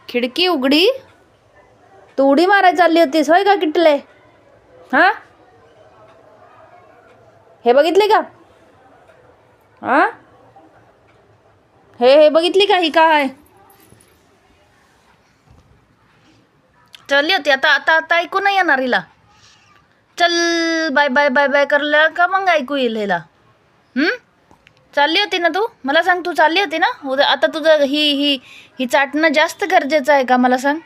खिडकी उघडी, तू उडी मारायला चालली होतीस होय का किटले? हा, हे बघितले का? हा, हे बघितली का? ही काय चालली होती? आता आता आता ऐकू नाही येणार हिला. चल बाय बाय बाय बाय करलं का मग ऐकू येईल हिला. चालली होती ना तू? मला सांग, तू चालली होती ना? आता तुझं ही ही ही चाटणं जास्त गरजेचं आहे का? मला सांग,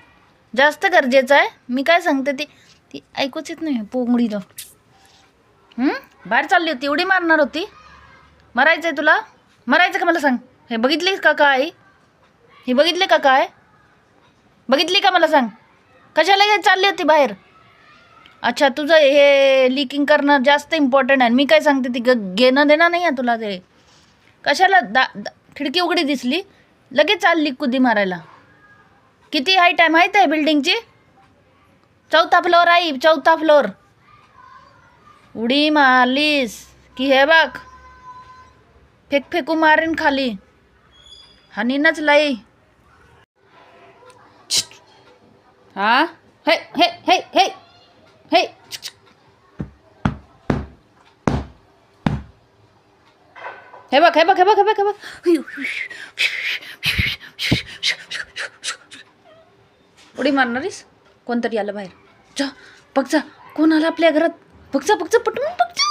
जास्त गरजेचं आहे? मी काय सांगते ती ती ऐकूच येत नाही पोंगडीला. बाहेर चालली होती, उडी मारणार होती. मरायचं आहे तुला? मरायचं का मला सांग? हे बघितली का काय? ही बघितली का काय? बघितली का मला सांग? कशाला चालली होती बाहेर? अच्छा, तुझं हे लिकिंग करणं जास्त इम्पॉर्टंट आहे. मी काय सांगते ती घेणं देणं नाही आहे तुला. ते कशाला खिडकी उघडी दिसली लगेच चालली कुदी मारायला. किती हाईट आहे माहीत आहे बिल्डिंगची? 4था फ्लोअर आहे, 4था फ्लोअर. उडी मारलीस की हे बघ फेकू मारीन खाली, हानीनच लाई. हा, हे हे हे हे हे हे बघ हे बघ हे बघ हे बघ हे बघ. उडी मारणारीस? कोणतरी आलं बाहेर. जा बघ, जा कोण आलं आपल्या घरात. बघ जा, बघ जा, पटवून बघ जा.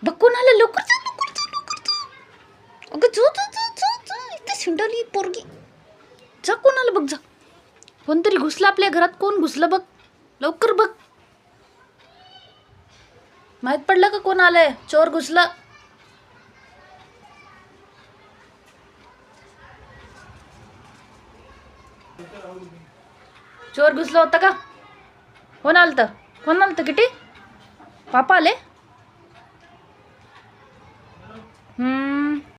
बघ कोण आलं, लवकर जा, लवकर जा, लवकर जा. अगं जो जो जो जो जो इथे शिंडली पोरगी. जा कोण आलं बघ जा. कोणतरी घुसलं आपल्या घरात. कोण घुसलं बघ, लवकर बघ. माहित पडलं का कोण आलंय? चोर घुसलं. चोर घुसलं होतं का? कोण आलतं? कोण आलतं? किती पापा आले?